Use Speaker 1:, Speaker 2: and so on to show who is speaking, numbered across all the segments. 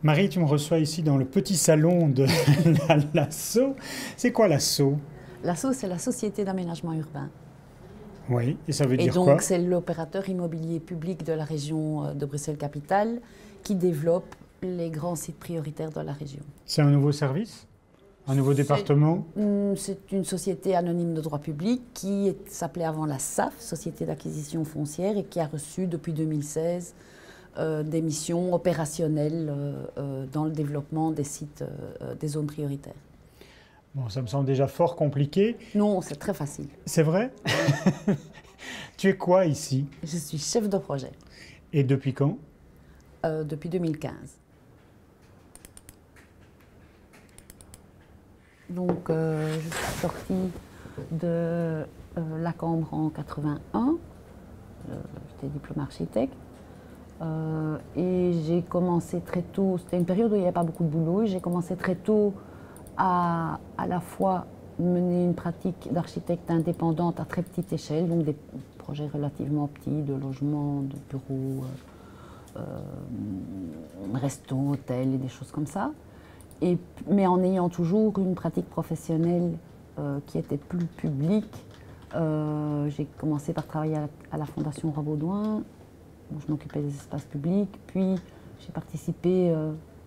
Speaker 1: Marie, tu me reçois ici dans le petit salon de l'ASSO. C'est quoi l'ASSO?
Speaker 2: L'ASSO, c'est la Société d'aménagement urbain.
Speaker 1: Oui, et ça veut
Speaker 2: Et
Speaker 1: dire
Speaker 2: donc,
Speaker 1: quoi?
Speaker 2: c'est l'opérateur immobilier public de la région de Bruxelles-Capitale qui développe les grands sites prioritaires de la région.
Speaker 1: C'est un nouveau service? Un nouveau département?
Speaker 2: C'est une société anonyme de droit public qui s'appelait avant la SAF, Société d'acquisition foncière, et qui a reçu depuis 2016 des missions opérationnelles dans le développement des sites des zones prioritaires.
Speaker 1: Bon, ça me semble déjà fort compliqué.
Speaker 2: Non, c'est très facile.
Speaker 1: C'est vrai? Tu es quoi ici?
Speaker 2: Je suis chef de projet
Speaker 1: Et depuis quand?
Speaker 2: depuis 2015. Donc, je suis sortie de la Cambre en 81. J'étais diplômée architecte. Et j'ai commencé très tôt, c'était une période où il n'y avait pas beaucoup de boulot, et j'ai commencé très tôt à la fois mener une pratique d'architecte indépendante à très petite échelle, donc des projets relativement petits, de logements, de bureaux, resto, hôtels et des choses comme ça. Mais en ayant toujours une pratique professionnelle qui était plus publique. J'ai commencé par travailler à la Fondation Roi-Baudouin, où je m'occupais des espaces publics, puis j'ai participé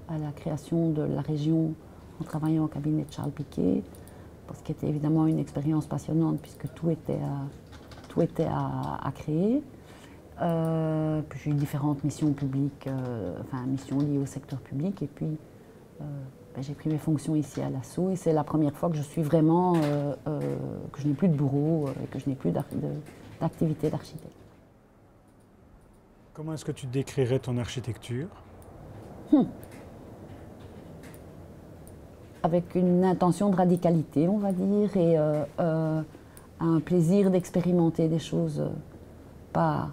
Speaker 2: à la création de la région en travaillant au cabinet de Charles Piquet, ce qui était évidemment une expérience passionnante puisque tout était à créer. Puis j'ai eu différentes missions publiques, enfin missions liées au secteur public, et puis j'ai pris mes fonctions ici à l'ASSO, et c'est la première fois que je suis vraiment, que je n'ai plus de bureau et que je n'ai plus d'activité d'architecte.
Speaker 1: Comment est-ce que tu décrirais ton architecture?
Speaker 2: Avec une intention de radicalité, on va dire, et un plaisir d'expérimenter des choses pas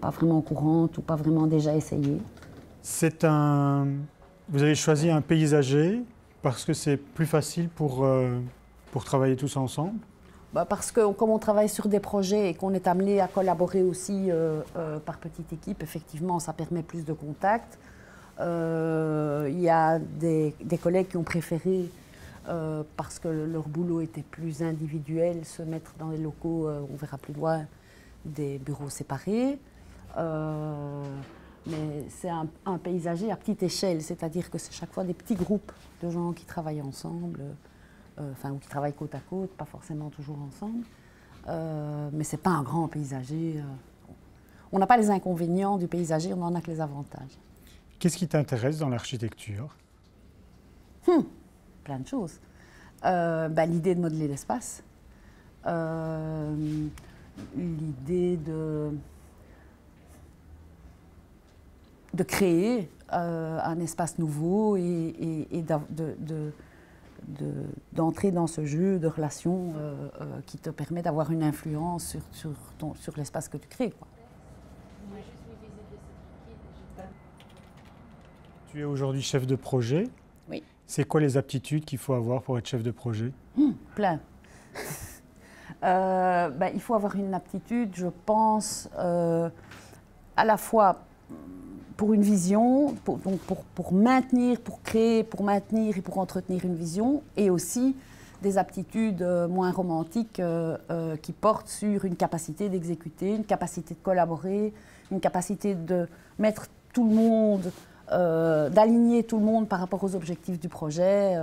Speaker 2: vraiment courantes ou pas vraiment déjà essayées.
Speaker 1: Vous avez choisi un paysager parce que c'est plus facile pour travailler tous ensemble?
Speaker 2: Parce que comme on travaille sur des projets et qu'on est amené à collaborer aussi par petite équipe, effectivement, ça permet plus de contacts. Il y a des collègues qui ont préféré, parce que leur boulot était plus individuel, se mettre dans les locaux, on verra plus loin, des bureaux séparés. Mais c'est un paysager à petite échelle, c'est-à-dire que c'est chaque fois des petits groupes de gens qui travaillent ensemble, ou qui travaillent côte à côte, pas forcément toujours ensemble. Mais ce n'est pas un grand paysager. On n'a pas les inconvénients du paysager, on n'en a que les avantages.
Speaker 1: Qu'est-ce qui t'intéresse dans l'architecture?
Speaker 2: Plein de choses. L'idée de modeler l'espace, l'idée de créer un espace nouveau et d'entrer dans ce jeu de relations qui te permet d'avoir une influence sur l'espace que tu crées, quoi.
Speaker 1: Tu es aujourd'hui chef de projet.
Speaker 2: Oui.
Speaker 1: C'est quoi les aptitudes qu'il faut avoir pour être chef de projet?
Speaker 2: Plein. Il faut avoir une aptitude, je pense, à la fois pour une vision, pour maintenir, pour créer, pour maintenir et pour entretenir une vision, et aussi des aptitudes moins romantiques qui portent sur une capacité d'exécuter, une capacité de collaborer, une capacité de mettre tout le monde, d'aligner tout le monde par rapport aux objectifs du projet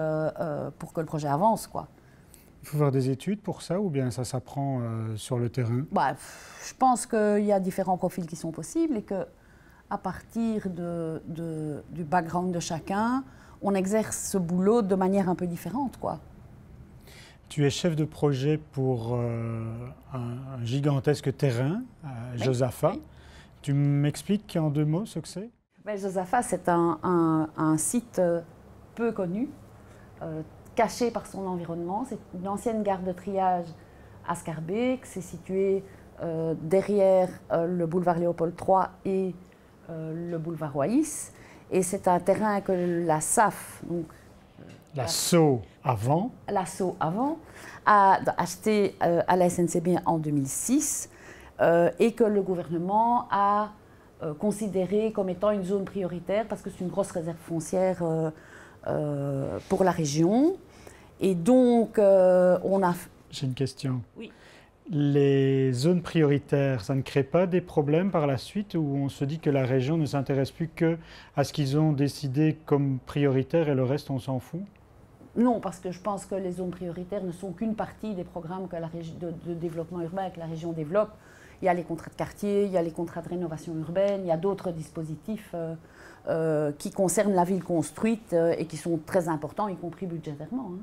Speaker 2: pour que le projet avance, quoi.
Speaker 1: Il faut faire des études pour ça ou bien ça s'apprend sur le terrain?
Speaker 2: Je pense qu'il y a différents profils qui sont possibles et que à partir du background de chacun, on exerce ce boulot de manière un peu différente, quoi.
Speaker 1: Tu es chef de projet pour un gigantesque terrain, Josaphat.
Speaker 2: Oui.
Speaker 1: Tu m'expliques en 2 mots ce que c'est?
Speaker 2: Josaphat, c'est un site peu connu, caché par son environnement. C'est une ancienne gare de triage à Schaerbeek. C'est situé derrière le boulevard Léopold III et le boulevard Royce. Et c'est un terrain que la SAF, donc
Speaker 1: l'ASSO avant,
Speaker 2: a acheté à la SNCB en 2006 et que le gouvernement a considérée comme étant une zone prioritaire parce que c'est une grosse réserve foncière pour la région. Et donc, on a...
Speaker 1: J'ai une question.
Speaker 2: Oui.
Speaker 1: Les zones prioritaires, ça ne crée pas des problèmes par la suite où on se dit que la région ne s'intéresse plus qu'à ce qu'ils ont décidé comme prioritaire et le reste, on s'en fout?
Speaker 2: Non, parce que je pense que les zones prioritaires ne sont qu'une partie des programmes que de développement urbain que la région développe. Il y a les contrats de quartier, il y a les contrats de rénovation urbaine, il y a d'autres dispositifs qui concernent la ville construite et qui sont très importants, y compris budgétairement. Hein.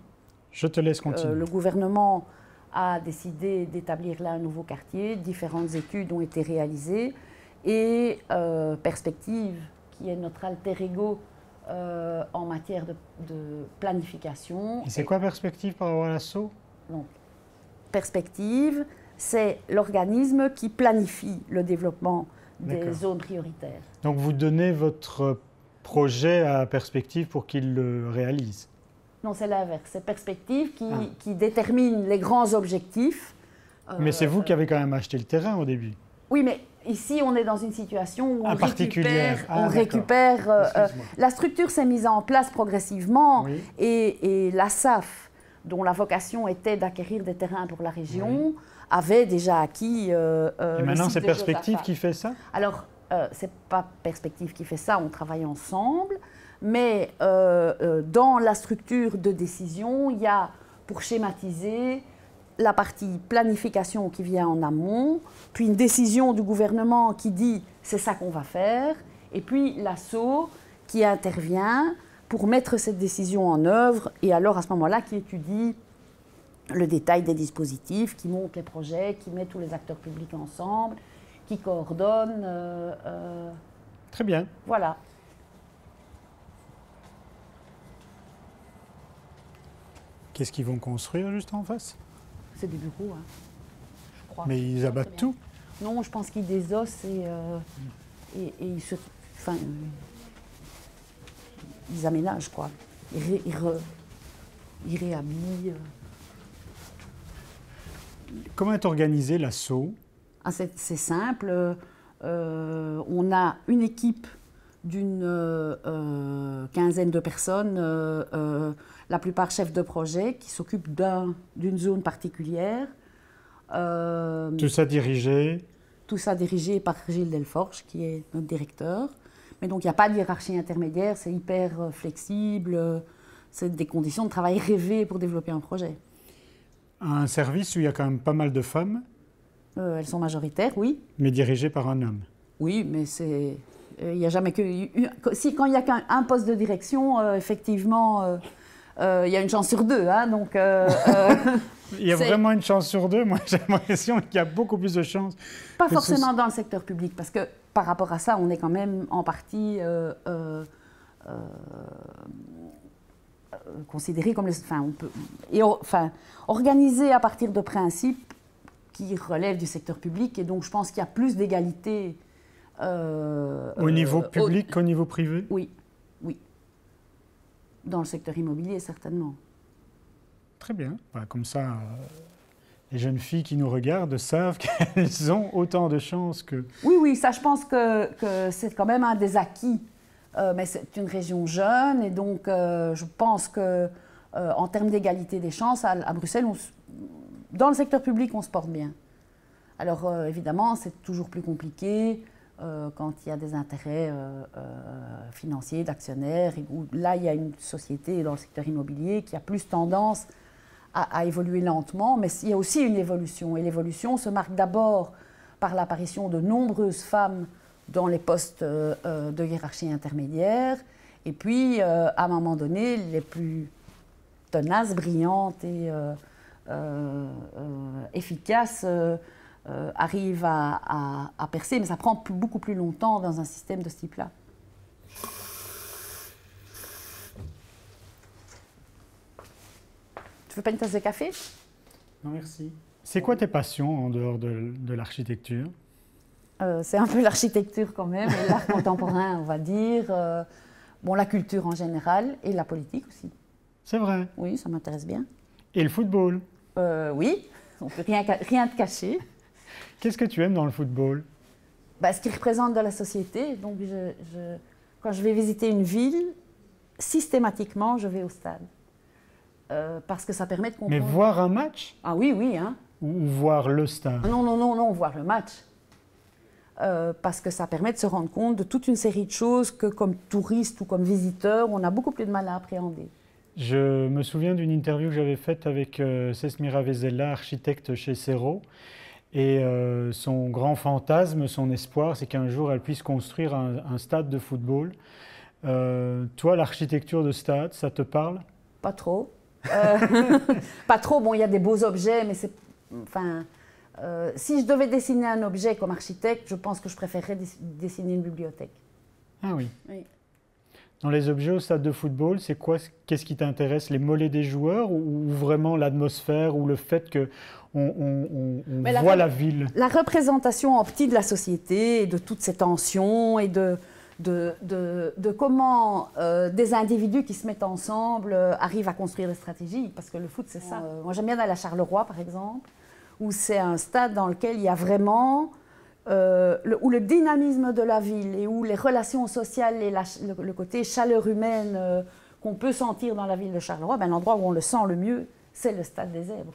Speaker 1: Je te laisse continuer.
Speaker 2: Le gouvernement a décidé d'établir là un nouveau quartier. Différentes études ont été réalisées. Et Perspective, qui est notre alter ego en matière de planification.
Speaker 1: Et c'est quoi Perspective par rapport à l'assaut?
Speaker 2: Donc, Perspective, c'est l'organisme qui planifie le développement des zones prioritaires.
Speaker 1: Donc vous donnez votre projet à Perspective pour qu'il le réalise?
Speaker 2: Non, c'est l'inverse. C'est Perspective qui détermine les grands objectifs.
Speaker 1: Mais c'est vous qui avez quand même acheté le terrain au début?
Speaker 2: Oui, mais ici, on est dans une situation où on récupère la structure s'est mise en place progressivement oui. et la SAF, dont la vocation était d'acquérir des terrains pour la région, oui. avait déjà acquis...
Speaker 1: et maintenant, c'est Perspective qui fait ça?
Speaker 2: Alors, ce n'est pas Perspective qui fait ça, on travaille ensemble. Mais dans la structure de décision, il y a, pour schématiser, la partie planification qui vient en amont, puis une décision du gouvernement qui dit c'est ça qu'on va faire, et puis l'ASSO qui intervient pour mettre cette décision en œuvre, et alors à ce moment-là qui étudie le détail des dispositifs, qui monte les projets, qui met tous les acteurs publics ensemble, qui coordonne.
Speaker 1: Très bien.
Speaker 2: Voilà.
Speaker 1: Qu'est-ce qu'ils vont construire juste en face?
Speaker 2: C'est des bureaux, hein, je crois.
Speaker 1: Mais ils abattent tout?
Speaker 2: Non, je pense qu'ils désossent et ils se... Enfin, ils aménagent, quoi. Ils réhabillent.
Speaker 1: Comment est organisé l'assaut?
Speaker 2: Ah, c'est simple. On a une équipe d'une quinzaine de personnes, la plupart chefs de projet, qui s'occupent d'une zone particulière.
Speaker 1: Tout ça dirigé?
Speaker 2: Tout ça dirigé par Gilles Delforge, qui est notre directeur. Mais donc, il n'y a pas de hiérarchie intermédiaire, c'est hyper flexible, c'est des conditions de travail rêvées pour développer un projet.
Speaker 1: Un service où il y a quand même pas mal de femmes?
Speaker 2: Elles sont majoritaires, oui.
Speaker 1: Mais dirigées par un homme? Oui,
Speaker 2: mais c'est... Il n'y a jamais que... quand il n'y a qu'un poste de direction, effectivement, il y a une chance sur deux. Hein, donc,
Speaker 1: il y a vraiment une chance sur deux? Moi, j'ai l'impression qu'il y a beaucoup plus de chances.
Speaker 2: Pas forcément dans le secteur public, parce que par rapport à ça, on est quand même en partie considéré comme... organisé à partir de principes qui relèvent du secteur public. Et donc, je pense qu'il y a plus d'égalité...
Speaker 1: au niveau public qu'au niveau privé?
Speaker 2: Oui, oui. Dans le secteur immobilier, certainement.
Speaker 1: Très bien. Comme ça, les jeunes filles qui nous regardent savent qu'elles ont autant de chances que... Oui,
Speaker 2: ça, je pense que c'est quand même un des acquis. Mais c'est une région jeune, et donc je pense qu'en termes d'égalité des chances, à Bruxelles, dans le secteur public, on se porte bien. Alors, évidemment, c'est toujours plus compliqué quand il y a des intérêts financiers, d'actionnaires. Là, il y a une société dans le secteur immobilier qui a plus tendance à évoluer lentement, mais il y a aussi une évolution. Et l'évolution se marque d'abord par l'apparition de nombreuses femmes dans les postes de hiérarchie intermédiaire. Et puis, à un moment donné, les plus tenaces, brillantes et efficaces arrivent à percer, mais ça prend beaucoup plus longtemps dans un système de ce type-là. Tu veux pas une tasse de café?
Speaker 1: Non, merci. C'est quoi tes passions en dehors de l'architecture?
Speaker 2: C'est un peu l'architecture quand même, et l'art contemporain, on va dire. La culture en général, et la politique aussi.
Speaker 1: C'est vrai?
Speaker 2: Oui, ça m'intéresse bien.
Speaker 1: Et le football?
Speaker 2: Oui, on ne peut rien te cacher.
Speaker 1: Qu'est-ce que tu aimes dans le football?
Speaker 2: bah, ce qui représente de la société. Donc, quand je vais visiter une ville, systématiquement, je vais au stade. Parce que ça permet de comprendre...
Speaker 1: Mais voir un match?
Speaker 2: Ah oui, oui. Hein.
Speaker 1: Ou voir le stade?
Speaker 2: Non, non, non, non, voir le match. Parce que ça permet de se rendre compte de toute une série de choses que, comme touriste ou comme visiteur, on a beaucoup plus de mal à appréhender.
Speaker 1: Je me souviens d'une interview que j'avais faite avec Sesmira Vezella, architecte chez Serrault. Et son grand fantasme, son espoir, c'est qu'un jour elle puisse construire un stade de football. Toi, l'architecture de stade, ça te parle?
Speaker 2: Pas trop. Pas trop. Bon, il y a des beaux objets, mais c'est... Enfin, si je devais dessiner un objet comme architecte, je pense que je préférerais dessiner une bibliothèque.
Speaker 1: Ah oui.
Speaker 2: Oui.
Speaker 1: Dans les objets au stade de football, c'est quoi, qu'est-ce qui t'intéresse? Les mollets des joueurs ou vraiment l'atmosphère ou le fait qu'on voit la ville?
Speaker 2: La représentation en petit de la société et de toutes ces tensions et de comment des individus qui se mettent ensemble arrivent à construire des stratégies. Parce que le foot, c'est ça. Moi, j'aime bien aller à Charleroi, par exemple, où c'est un stade dans lequel il y a vraiment... où le dynamisme de la ville et où les relations sociales et le côté chaleur humaine qu'on peut sentir dans la ville de Charleroi, ben, l'endroit où on le sent le mieux, c'est le Stade des Zèbres.